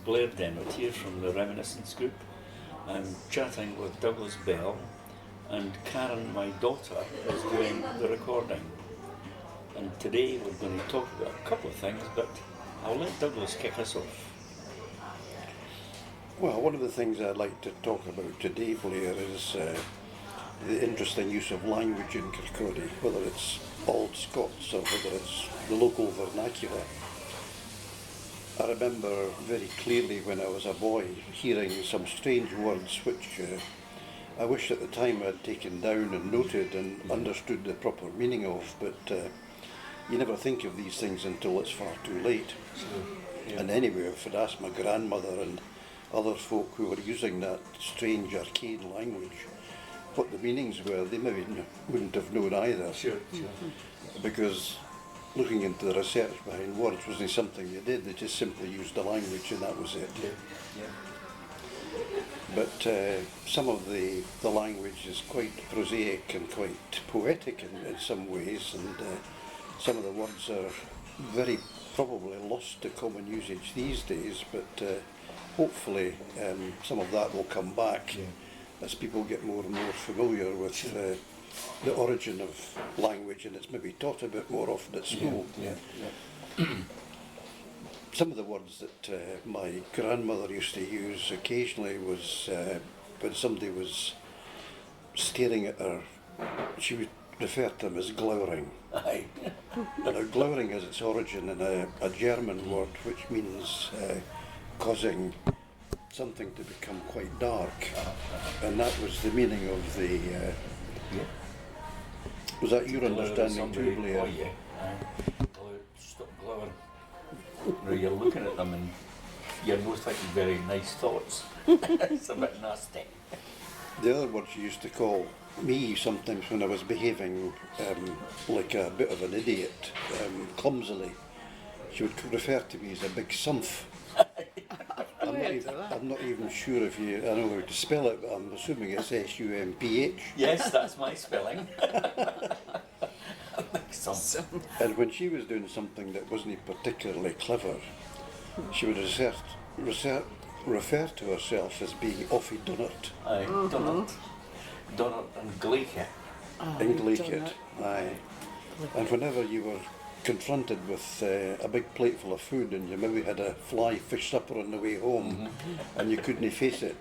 Blair Denwette here from the Reminiscence Group. I'm chatting with Douglas Bell, and Karen, my daughter, is doing the recording. And today we're going to talk about a couple of things, but I'll let Douglas kick us off. Well, one of the things I'd like to talk about today, Blair, is the interesting use of language in Kirkcaldy, whether it's Old Scots or whether it's the local vernacular. I remember very clearly when I was a boy hearing some strange words which I wish at the time I'd taken down and noted and understood the proper meaning of, but you never think of these things until it's far too late. Yeah. And anyway, if I'd asked my grandmother and other folk who were using that strange arcane language what the meanings were, they maybe wouldn't have known either. Sure. Because looking into the research behind words wasn't something they did, they just simply used the language and that was it. Yeah. But some of the language is quite prosaic and quite poetic in some ways, and some of the words are very probably lost to common usage these days, but hopefully some of that will come back as people get more and more familiar with the origin of language, and it's maybe taught a bit more often at school. Some of the words that my grandmother used to use occasionally was when somebody was staring at her, she would refer to them as glowering. Aye. Now, glowering has its origin in a German word which means causing something to become quite dark, and that was the meaning of the was that your understanding too, Blair? Oh yeah. Stop glowering. No, you're looking at them and you're not thinking very nice thoughts. It's a bit nasty. The other word she used to call me sometimes when I was behaving like a bit of an idiot, clumsily, she would refer to me as a big sumph. I'm not even sure if I know how to spell it, but I'm assuming it's SUMPH. Yes, that's my spelling. And when she was doing something that wasn't particularly clever, she would refer to herself as being offy dunnert. Aye, dunnert. Dunnert and gleeky. And gleeky, aye. And whenever you were confronted with a big plate full of food and you maybe had a fly fish supper on the way home and you couldn't face it,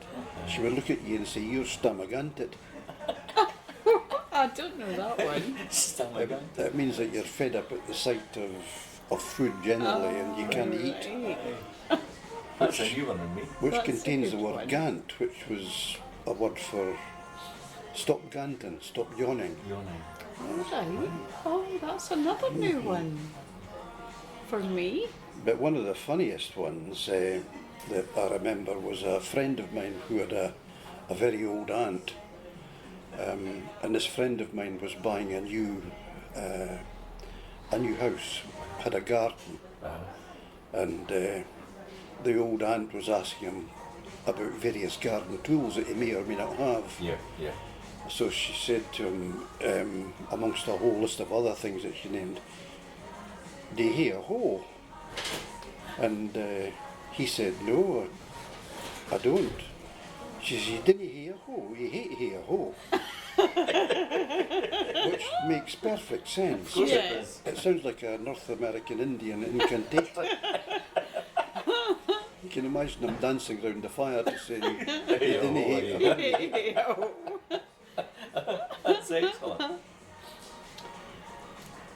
she would look at you and say, "You're stamaganted." I don't know that one. Stamaganted. That means that you're fed up at the sight of food generally and you can't eat. That's a new one on me. Which That's contains a the good word one. gant, which was a word for stop ganting, stop yawning. Yawning. Right. Oh, that's another new one for me. But one of the funniest ones that I remember was a friend of mine who had a very old aunt, and this friend of mine was buying a new house, had a garden, and the old aunt was asking him about various garden tools that he may or may not have. Yeah. So she said to him, amongst a whole list of other things that she named, "Do you hear a hoe?" And he said, "No, I don't." She said, "You didn't hear a hoe, you hate hear a hoe." Which makes perfect sense. Yes. It sounds like a North American Indian incantation. You can imagine them dancing around the fire to say, "You didn't hear a hoe." That's excellent.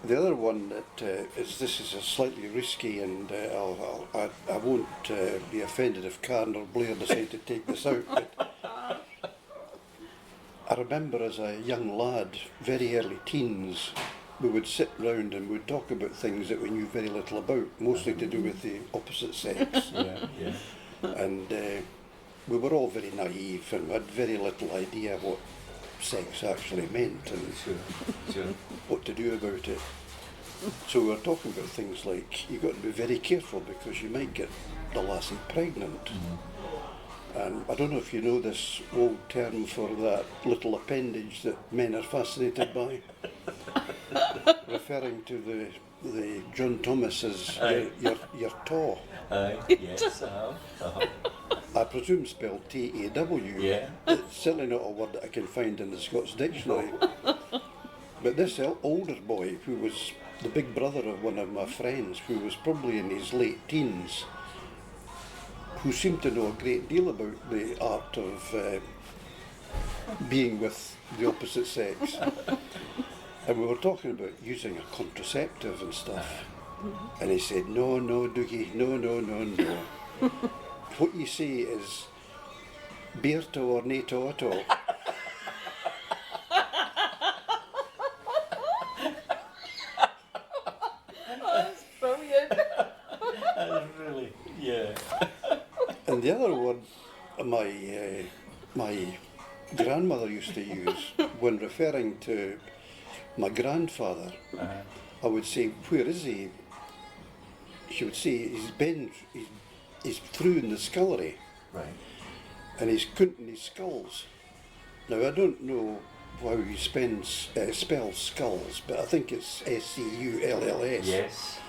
The other one that this is a slightly risky, and I won't be offended if Karen or Blair decide to take this out, but I remember as a young lad, very early teens, we would sit round and we'd talk about things that we knew very little about, mostly to do with the opposite sex. And we were all very naive and had very little idea what sex actually meant and Sure. what to do about it. So we were talking about things like you've got to be very careful because you might get the lassie pregnant. And I don't know if you know this old term for that little appendage that men are fascinated by. referring to the John Thomas as Aye. your taw. Yes, I presume spelled T-A-W. Yeah. It's certainly not a word that I can find in the Scots dictionary. But this older boy, who was the big brother of one of my friends, who was probably in his late teens, who seemed to know a great deal about the art of being with the opposite sex. And we were talking about using a contraceptive and stuff. And he said, no, Doogie, no. What you say is beerto or nato at all. That's brilliant. That's really, yeah. And the other word my grandmother used to use when referring to my grandfather, I would say, where is he? She would say, he's through in the scullery. Right. And he's counting his skulls. Now, I don't know how he spells skulls, but I think it's S-C-U-L-L-S. Yes.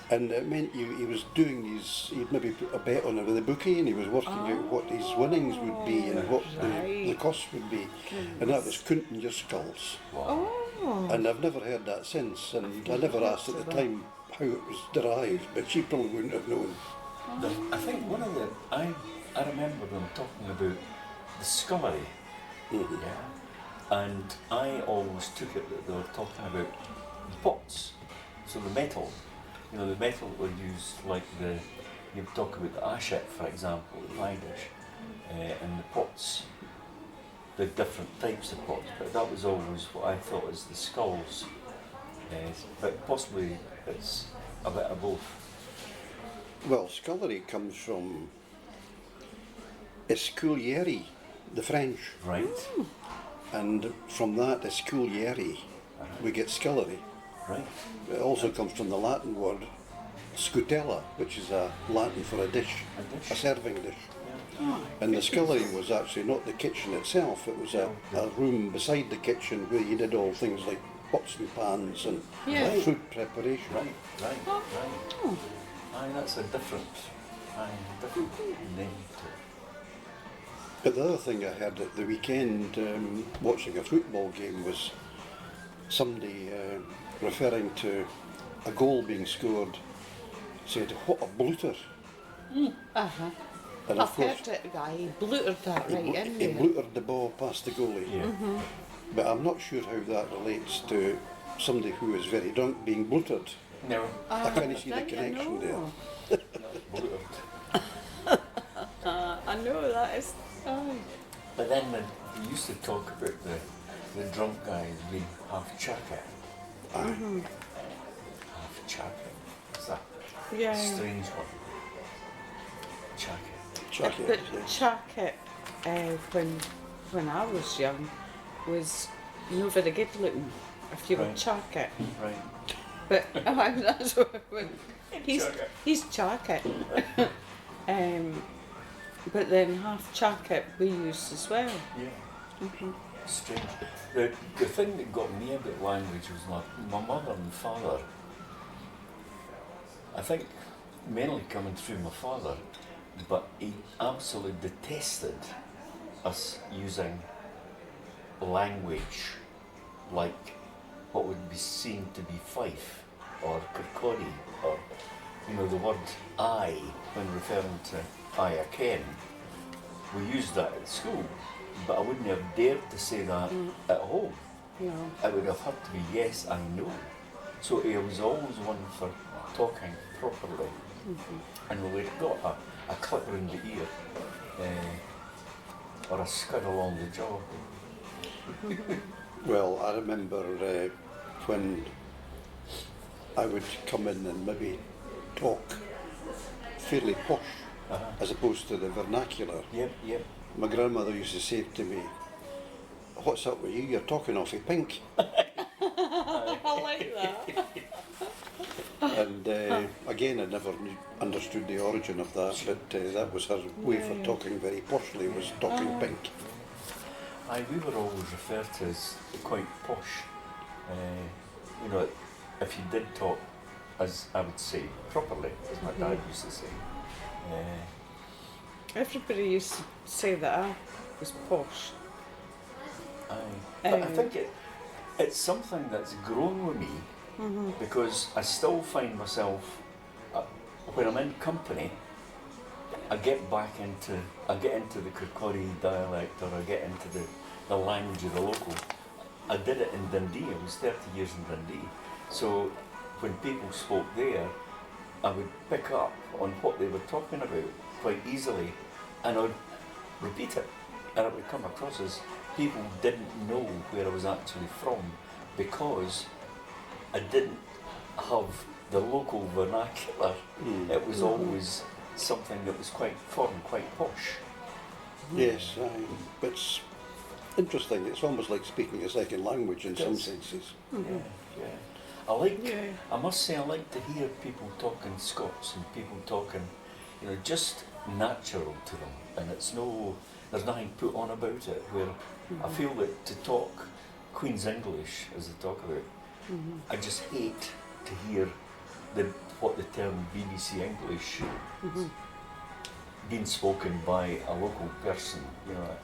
And it meant he was doing he'd maybe put a bet on it with a bookie, and he was working out what his winnings would be and what the costs would be. And that was counting your skulls. Wow. Oh. And I've never heard that since, and I never asked at the time how it was derived, but she probably wouldn't have known. I think one of the I remember them talking about the scullery. Mhm. Yeah. And I always took it that they were talking about the pots. So the metal. You know, the metal that were used, like you talk about the ashet, for example, the pie dish, and the pots, the different types of pots, but that was always what I thought was the skulls. But possibly it's a bit of both. Well, scullery comes from esculieri, the French, Right? and from that esculieri we get scullery. Right. It also comes from the Latin word scutella, which is a Latin for a dish, A dish. a serving dish. Oh, And the scullery was actually not the kitchen itself, it was a room beside the kitchen where you did all things like pots and pans and Yeah. food preparation. Right. Oh. Aye, that's a different name to it. But the other thing I heard at the weekend, watching a football game, was somebody referring to a goal being scored, said, "What a blooter!" Uh-huh. And I've heard it, he blootered that right in he there. blootered the ball past the goalie. Yeah. But I'm not sure how that relates to somebody who is very drunk being blootered. No. I can't see the Didn't you connection there. know? Blootered. I know that is. Oh. But then when we used to talk about the drunk guys being half chucker. Aye. Half chucker. It's that Yeah. strange one. Chucker. Chuck it, But yes. Chuckett, when I was young, was no very good looking. If you were Right. Chuckett, Right. but that's what he's Chuckett. he's Chuckett. But then half Chuckett we used as well. Yeah. Strange. The thing that got me about language was my mother and father. I think mainly coming through my father, but he absolutely detested us using language like what would be seen to be Fife or Kirkcaldy or, the word I when referring to I ken. We used that at school, but I wouldn't have dared to say that at home. No. It would have had to be yes, I know. So he was always one for talking properly. And we would got a clip round the ear or a scud along the jaw. Well, I remember when I would come in and maybe talk fairly posh as opposed to the vernacular. Yep. My grandmother used to say to me, "What's up with you? You're talking awfully pink." I like that. And again, I never understood the origin of that, but that was her way for talking very poshly, was talking pink. Aye, we were always referred to as quite posh. you know, if you did talk, as I would say, properly, as my dad used to say. Everybody used to say that I was posh. But I think it's something that's grown with me because I still find myself, when I'm in company, I get into the Kirkcaldy dialect, or I get into the language of the local. I did it in Dundee. I was 30 years in Dundee. So when people spoke there, I would pick up on what they were talking about quite easily, and I'd repeat it, and it would come across as people didn't know where I was actually from, because I didn't have the local vernacular. It was always something that was quite foreign, quite posh. Yes, it's interesting. It's almost like speaking a second language in some senses. Yeah. I must say, I like to hear people talking Scots and people talking, you know, just natural to them, and there's nothing put on about it. Where I feel that to talk Queen's English, as they talk about, I just hate to hear what the term BBC English being spoken by a local person, you know,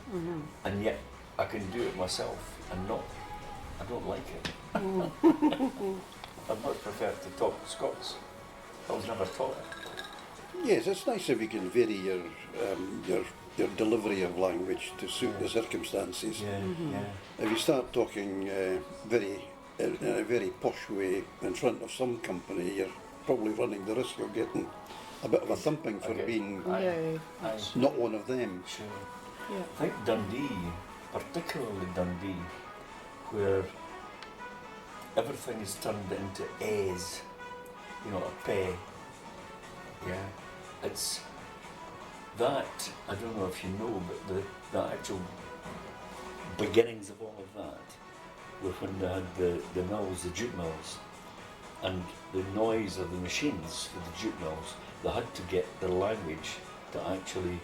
and yet I can do it myself and I don't like it. I'd much prefer to talk Scots. I was never taught it. Yes, it's nice if you can vary your delivery of language to suit the circumstances. If you start talking in a very posh way in front of some company, you're probably running the risk of getting a bit of a thumping for being not one of them. Sure. Yeah. I think Dundee, particularly Dundee, where everything is turned into A's, you know, a pay. Yeah. It's that, I don't know if you know, but the actual beginnings of all of that were when they had the mills, the jute mills, and the noise of the machines for the jute mills, they had to get their language to actually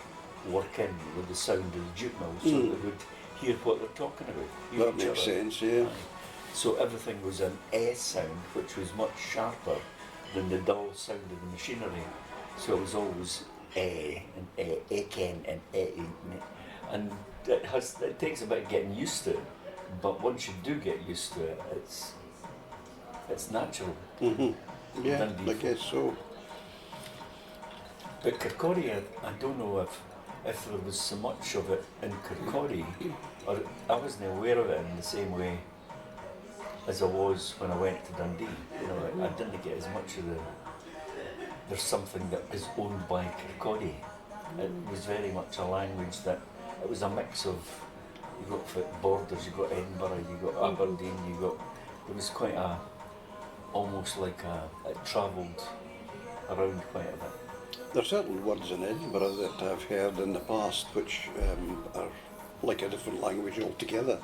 work in with the sound of the jute mills so they would hear what they're talking about. That makes sense, yeah. So everything was an S sound, which was much sharper than the dull sound of the machinery. So it was always and ken and and it takes a bit of getting used to it. But once you do get used to it, it's natural. Yeah, I guess so. But Kirkcaldy, I don't know if there was so much of it in Kirkcaldy, or I wasn't aware of it in the same way as I was when I went to Dundee. You know, I didn't get as much of there's something that is owned by Kirkcaldy. It was very much a language that, it was a mix of, you got Borders, you got Edinburgh, you got Aberdeen, it was quite almost like it travelled around quite a bit. There are certain words in Edinburgh that I've heard in the past which are like a different language altogether.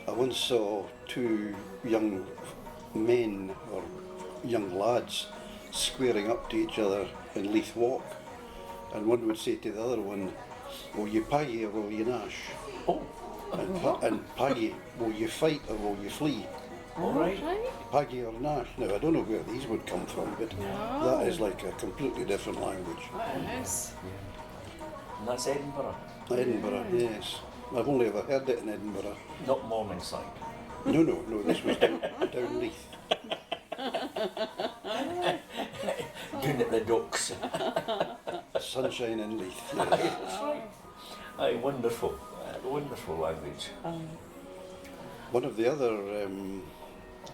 I once saw two young men or young lads squaring up to each other in Leith Walk, and one would say to the other one, "Will you paggy or will you nash?" Oh. And paggy, will you fight or will you flee? All right. Paggy or nash. Now I don't know where these would come from, but that is like a completely different language. Yes. And that's Edinburgh. Edinburgh, yes. I've only ever heard it in Edinburgh. Not Morningside. No, this was down Leith. Down at the docks. Sunshine in Leith. That's right. Aye, wonderful. Wonderful language. One of the other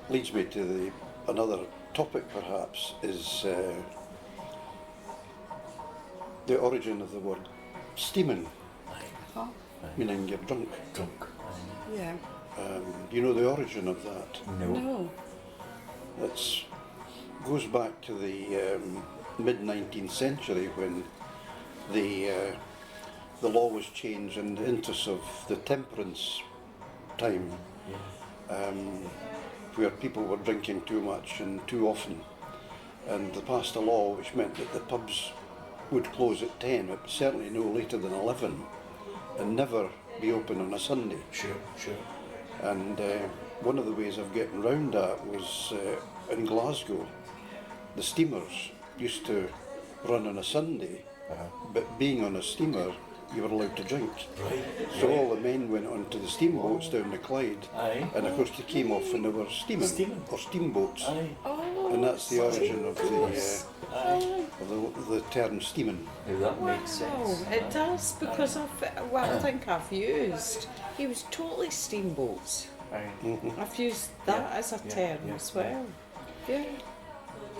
leads me to another topic perhaps is the origin of the word steaming, meaning you're drunk. Drunk. Yeah. Do you know the origin of that? No. It goes back to the mid-19th century when the law was changed in the interest of the temperance time, where people were drinking too much and too often, and they passed a law which meant that the pubs would close at 10, but certainly no later than 11, and never be open on a Sunday. Sure. And one of the ways of getting round that was in Glasgow. The steamers used to run on a Sunday, but being on a steamer, you were allowed to drink. Right. So all the men went onto the steamboats down the Clyde, Aye. and of course they came off and they were steaming. Or steamboats. Aye. And that's the origin of Aye. the term steaming. Now that makes sense. It does, because I think I've used. He was totally steamboats. Aye. I've used that as a term as well. Yeah.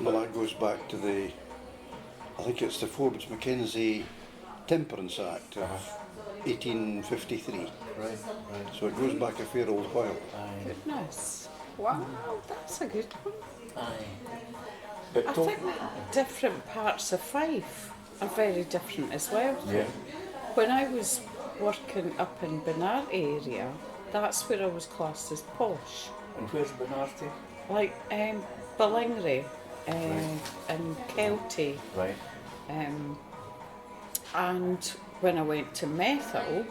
Well, that goes back to I think it's the Forbes Mackenzie Temperance Act of 1853. Right. So it goes back a fair old while. Aye. Goodness. Wow, that's a good one. Aye. But I think that different parts of Fife are very different as well. Yeah. When I was working up in Benart area, that's where I was classed as posh. And where's Benarty? Like Ballingry and Kelty. Right. And when I went to Methil,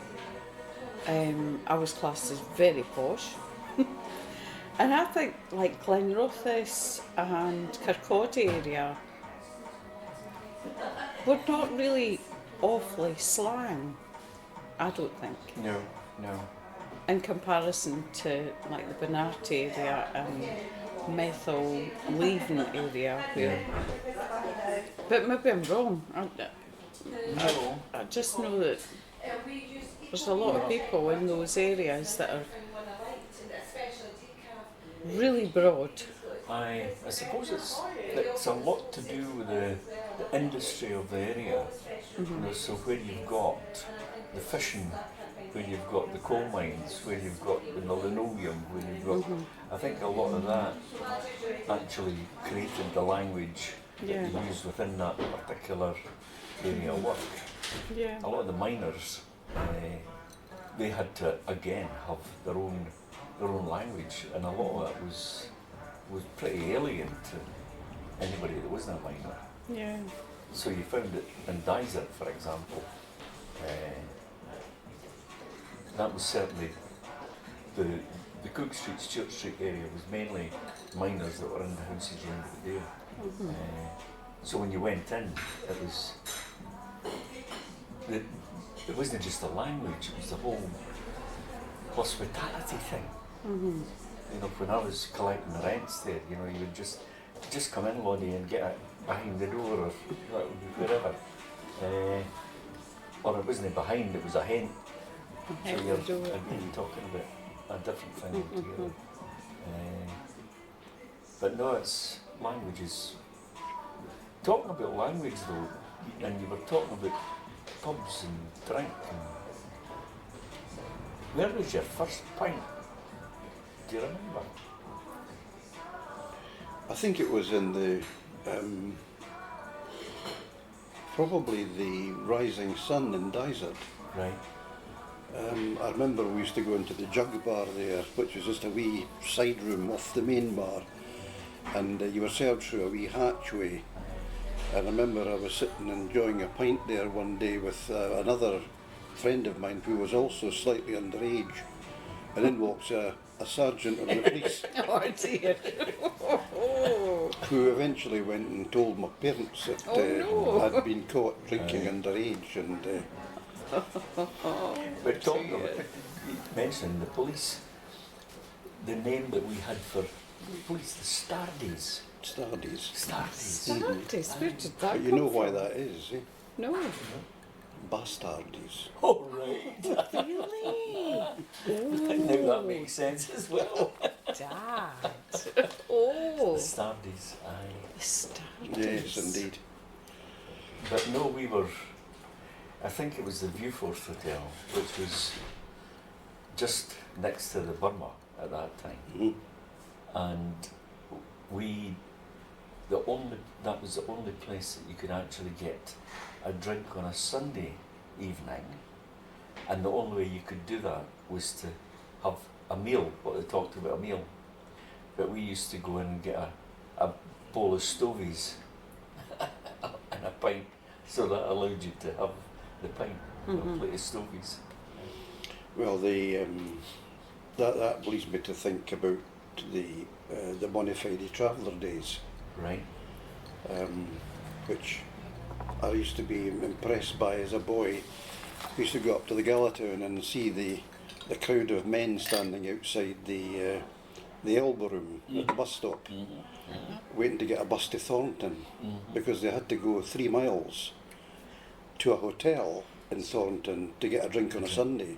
I was classed as very posh. And I think like Glenrothes and Kirkcaldy area were not really awfully slang, I don't think, No. in comparison to like the Benart area and Methil Leven area. Where, but maybe I'm wrong. No. I just know that there's a lot of people in those areas that are really broad. I suppose it's a lot to do with the industry of the area. You know, so where you've got the fishing, where you've got the coal mines, where you've got the linoleum, where you've got, I think a lot of that actually created the language that you use within that particular area of work. Yeah. A lot of the miners, they had to again have their own language, and a lot of it was pretty alien to anybody that wasn't a miner. Yeah. So you found it in Dialect, for example. That was certainly the Cook Street, Stewart Street area was mainly miners that were in the houses around the day. So when you went in, it wasn't just the language; it was the whole hospitality thing. You know, when I was collecting the rents there, you know, you would just come in, Lottie, and get it behind the door or wherever. Or it wasn't behind; it was a hen. So you're again talking about a different thing altogether. But no, it's languages. Talking about language though, and you were talking about pubs and drink. Where was your first pint? Do you remember? I think it was in the probably the Rising Sun in Dysart. Right. I remember we used to go into the jug bar there, which was just a wee side room off the main bar, and you were served through a wee hatchway. And I remember I was sitting enjoying a pint there one day with another friend of mine who was also slightly underage, and in walks a sergeant of the police. Oh dear. Who eventually went and told my parents that I'd been caught drinking underage, and But talking about, you mentioned the police, the name that we had for police, the Stardies. Stardies. Stardies, where did that But you come know why from? that is, eh? No. Bastardies. Oh, right. Really? Now that makes sense as well. Dad. Oh. The Stardies, aye. The Stardies. Yes, indeed. But no, we were, I think it was the Viewforth Hotel, which was just next to the Burma at that time. Mhm. And that was the only place that you could actually get a drink on a Sunday evening, and the only way you could do that was to have a meal, what they talked about, a meal. But we used to go in and get a bowl of stovies and a pint, so that allowed you to have the pint, a plate of stovies. Well, that leads me to think about the Bonifide Traveller days, Right. which I used to be impressed by as a boy. We used to go up to the Galatown and see the crowd of men standing outside the elbow room at the bus stop, waiting to get a bus to Thornton, because they had to go 3 miles to a hotel in Thornton to get a drink on a Sunday.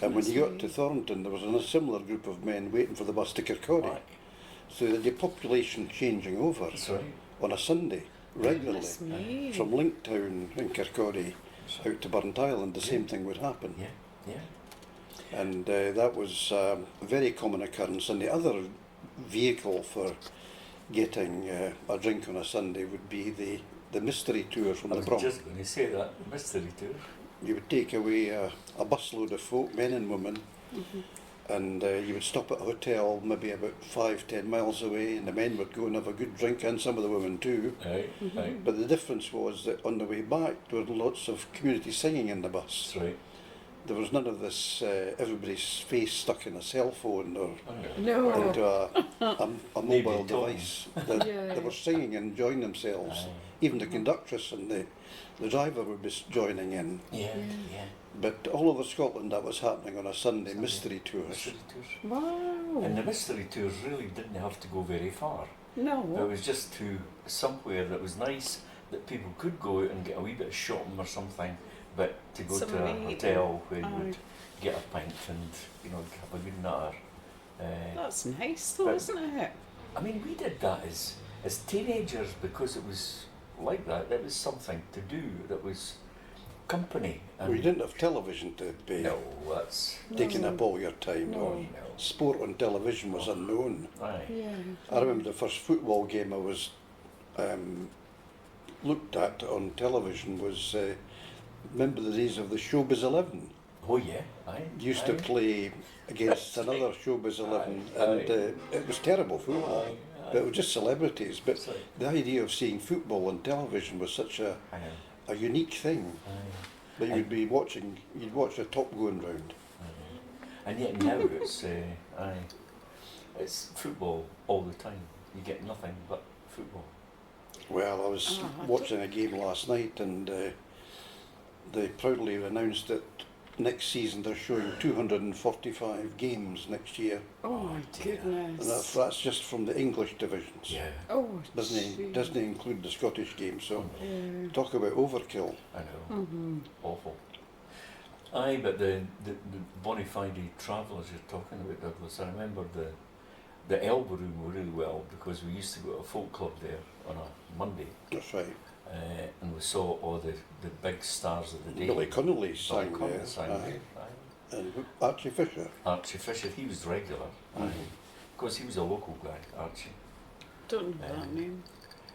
And when you got to Thornton, there was a similar group of men waiting for the bus to Kirkcaldy. Right. So the population changing over That's right. on a Sunday regularly, Goodness me. from Linktown in Kirkcaldy out to Burnt Island. The same thing would happen. Yeah. Yeah. And that was a very common occurrence. And the other vehicle for getting a drink on a Sunday would be the mystery tour from I the was Bronx. just going to say that, the mystery tour. You would take away a busload of folk, men and women, and you would stop at a hotel maybe about 5-10 miles away, and the men would go and have a good drink, and some of the women too. Right, right. But the difference was that on the way back there were lots of community singing in the bus. That's right. There was none of this everybody's face stuck in a cell phone or No. into a Nobody mobile talking. device. Yeah. They were singing and enjoying themselves. Aye. Even the conductress and the driver would be joining in. Yeah, yeah. But all over Scotland that was happening on a Sunday, mystery tours. Mystery tours. Wow. And the mystery tours really didn't have to go very far. It No. was just to somewhere that was nice, that people could go out and get a wee bit of shopping or something, but to go Some to a meat. hotel where you Aye. would get a pint and, you know, have a good natter. That's nice though, but- isn't it? I mean, we did that as teenagers because it was like that. It was something to do. That was company. And We didn't have television to be No, that's taking up all your time. No. Or no. sport on television was unknown. Aye. Yeah. I remember the first football game I was looked at on television was, remember the days of the Showbiz 11? Oh yeah. Aye. Used to aye. play against That's another Showbiz 11, Aye, and aye. it was terrible football. Aye, But it was just celebrities. But That's right. the idea of seeing football on television was such a I know. unique thing Aye. that you'd be watching. You'd watch a top going round. And yet now it's football all the time. You get nothing but football. Well, I was Ah, I watching a game last night, and they proudly announced that next season they're showing 245 games next year, Oh my dear. and goodness. that's just from the English divisions. Yeah, Oh, Doesn't gee. include the Scottish games. So Yeah. talk about overkill. I know. Mm-hmm. Awful. Aye, but the Bonifide travellers you're talking about, Douglas, I remember the elbow room really well because we used to go to a folk club there on a Monday That's right. and we saw all the big stars of the day. Billy Connolly sang Billy Connolly there, sang aye. there, aye. And Archie Fisher. Archie Fisher, he was regular, aye. Of course, he was a local guy, Archie. Don't know that Um, name.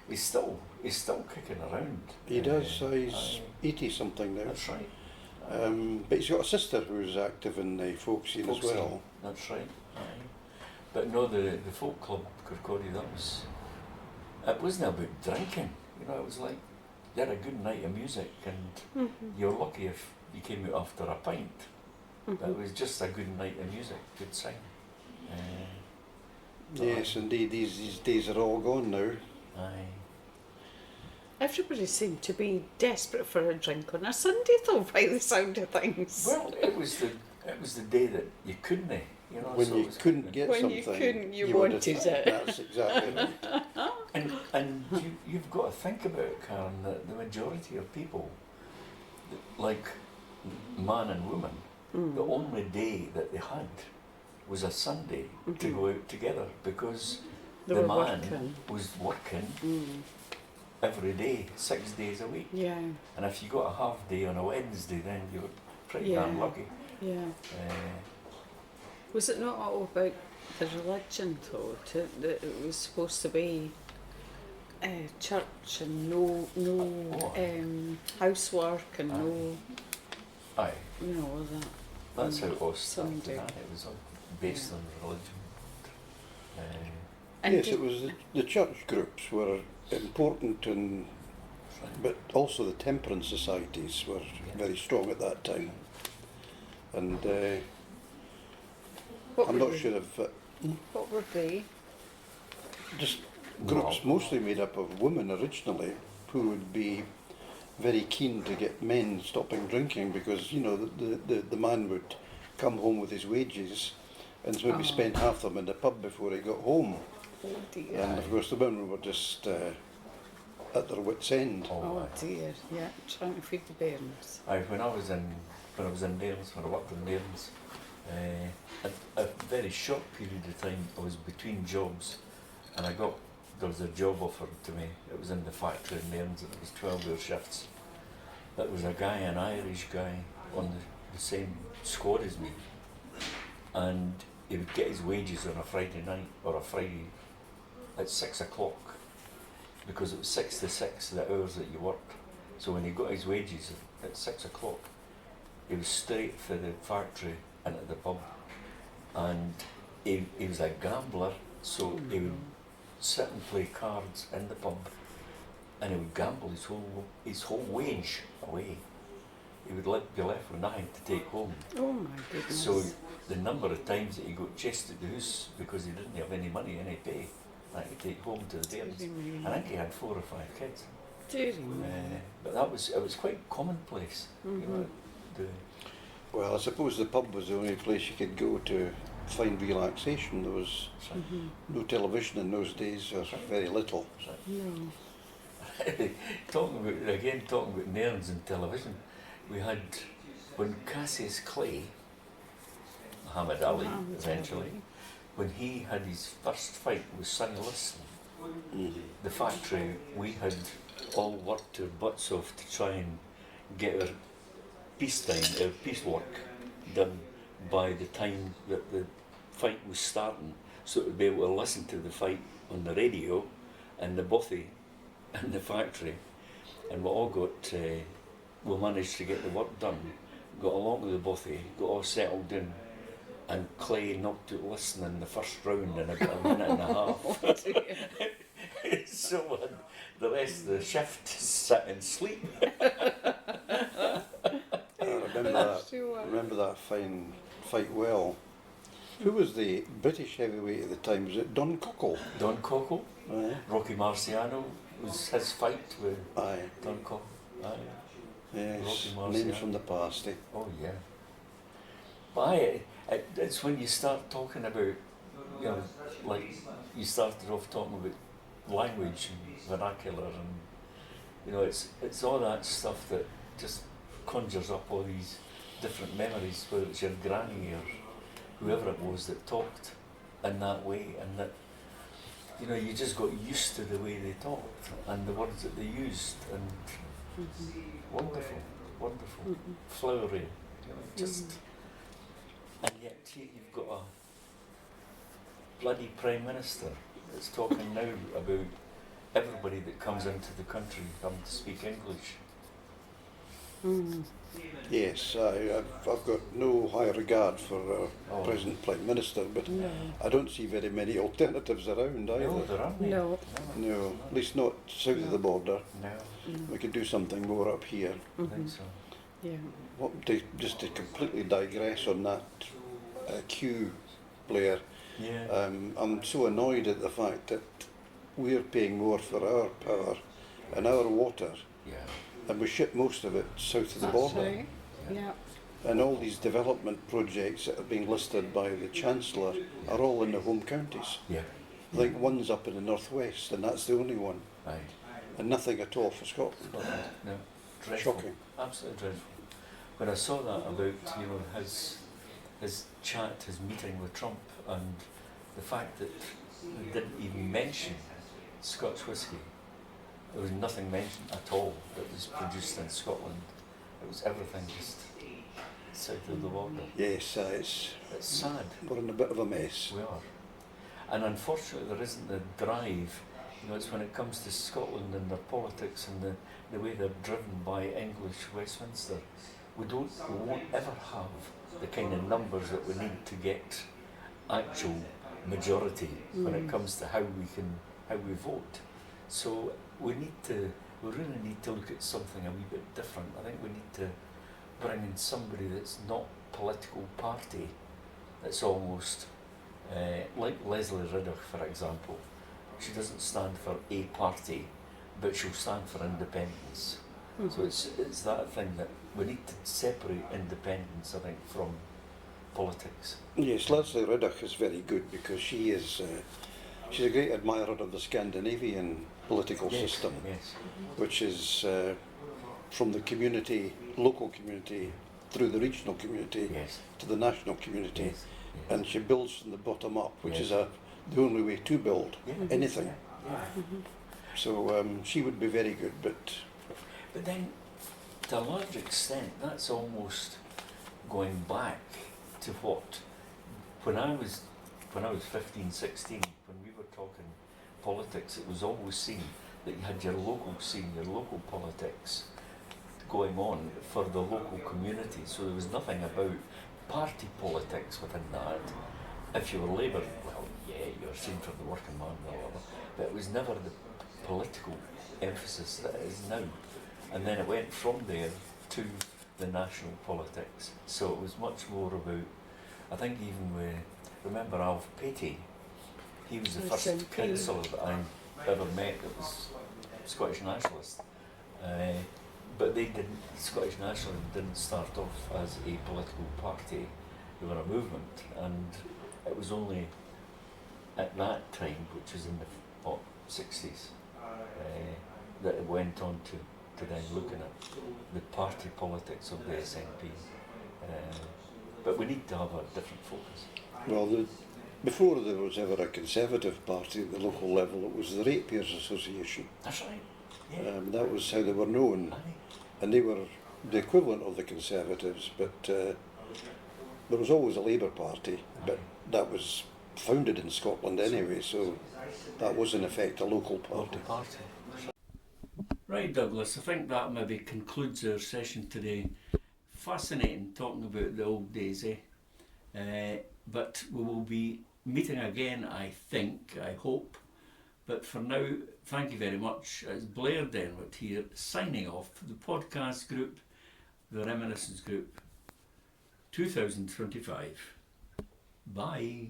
He's still kicking around. He does. He's aye. 80 something now. That's right. But he's got a sister who's active in the folk scene Folk as well. scene, That's right. Aye. But no, the folk club Kirkcaldy, it wasn't about drinking. You know, it was like you had a good night of music, and you're lucky if you came out after a pint. But it was just a good night of music, good sing. Yes, indeed. These days are all gone now. Aye. Everybody seemed to be desperate for a drink on a Sunday though, by the sound of things. Well, it was the day that you couldn't, you know. When so you it was couldn't get When you something, couldn't, you would wanted have- it. That's exactly right. And you've got to think about it, Karen, that the majority of people, like man and woman, the only day that they had was a Sunday to go out together because They the were man working. was working every day, 6 days a week. Yeah, And if you got a half day on a Wednesday, then you were pretty damn Yeah. lucky. yeah. Was it not all about the religion though? That it was supposed to be church and no housework and no, Aye, you know, all that. that's how it was started. Sunday. Aye. It was all based on religion. And Yes, did- it was the church groups were important, and but also the temperance societies were very strong at that time. And What I'm would not they- sure if What would they? just groups mostly made up of women originally who would be very keen to get men stopping drinking because, you know, the man would come home with his wages and maybe spend half them in the pub before he got home. Oh dear. And of course the women were just at their wits' end. Oh dear. Yeah, trying to feed the bairns. When I was in Nairns, when I worked in Nairns, a very short period of time I was between jobs, and there was a job offered to me. It was in the factory in Nairns, and it was 12-hour shifts. That was a guy, an Irish guy, on the same squad as me, and he would get his wages on a Friday night or a Friday at 6 o'clock, because it was 6 to 6 the hours that you worked. So when he got his wages at 6 o'clock, he was straight for the factory and at the pub. And he was a gambler, so he would sit and play cards in the pub, and he would gamble his whole wage away. He would be left with nothing to take home. Oh my goodness. So the number of times that he got chased at the house because he didn't have any money, any pay, that he take home to the bairns. I think he had 4 or 5 kids. Dear me. But it was quite commonplace. You know, Well, I suppose the pub was the only place you could go to find relaxation. There was no television in those days, or very little. No. talking about Nairns and television, we had, when Cassius Clay, Muhammad Ali eventually, when he had his first fight with Sonny Liston, the factory, we had all worked our butts off to try and get our piece work done by the time that the fight was starting, so to be able to listen to the fight on the radio and the bothy in the factory. And we all got, we managed to get the work done, got along with the bothy, got all settled in, and Clay knocked out Liston in the first round in about a minute and a half. So the rest of the shift sat and sleep. I remember that fine fight well. Who was the British heavyweight at the time? Was it Don Cockle? Don Cockle, Rocky Marciano was his fight with Don Cockle. Yes, Rocky names Marciano. from the past. Oh yeah. But it's when you start talking about, you know, like you started off talking about language and vernacular, and you know, it's all that stuff that just conjures up all these different memories, whether it's your granny or whoever it was that talked in that way, and that, you know, you just got used to the way they talked and the words that they used, and wonderful, flowery, you know, just, and yet you've got a bloody Prime Minister that's talking now about everybody that comes into the country having to speak English. Yes, I've got no high regard for our present Prime Minister, but I don't see very many alternatives around either. No, there aren't. No. No, at least not south of the border. No, We could do something more up here. I think so. Yeah. Just to completely digress on that queue, Blair, Yeah. I'm so annoyed at the fact that we're paying more for our power and our water, Yeah. and we ship most of it south of the That's border. right. Yeah. And all these development projects that are being listed by the Chancellor are all in the home counties. Yeah. I think one's up in the northwest, and that's the only one, Right. and nothing at all for Scotland. No. Dreadful. Shocking. Absolutely dreadful. When I saw that about, you know, his chat, his meeting with Trump, and the fact that he didn't even mention Scotch whisky. There was nothing mentioned at all that was produced in Scotland. It was everything just south of the border. Yes, It's sad. we're in a bit of a mess. We are. And unfortunately there isn't the drive, you know, it's when it comes to Scotland and their politics and the way they're driven by English Westminster, we won't ever have the kind of numbers that we need to get actual majority when it comes to how we vote. So we really need to look at something a wee bit different. I think we need to bring in somebody that's not political party It's almost like Leslie Riddoch, for example. She doesn't stand for a party, but she'll stand for independence. So it's that thing that we need to separate independence, I think, from politics. Yes, Leslie Riddoch is very good because she is she's a great admirer of the Scandinavian political system, Yes. which is from the community, local community, through the regional community Yes. to the national community, Yes. and she builds from the bottom up, which Yes. is the only way to build Yeah. anything. Yeah. So she would be very good, but But then, to a large extent, that's almost going back to what when I was 15, 16, when we were talking politics, it was always seen that you had your local scene, your local politics going on for the local community. So there was nothing about party politics within that. If you were Labour, well, yeah, you were seen for the working man, blah, blah, blah. But it was never the political emphasis that it is now. And then it went from there to the national politics. So it was much more about, I think even with, remember Alf Patey, he was the first SNP. councillor that I ever met that was Scottish Nationalist. But they didn't, Scottish Nationalism didn't start off as a political party, they were a movement, and it was only at that time, which was in the 60s, that it went on to then looking at the party politics of the SNP. But we need to have a different focus. well, before there was ever a Conservative party at the local level, it was the Ratepayers Association. That's right. Yeah. That was how they were known, Aye. and they were the equivalent of the Conservatives, but there was always a Labour Party, but that was founded in Scotland anyway, so that was in effect a local party. Local party. Right, Douglas, I think that maybe concludes our session today. Fascinating talking about the old days, but we will be meeting again, I think, I hope. But for now, thank you very much. It's Blair Denwette here, signing off the podcast group, the Reminiscence Group 2025. Bye.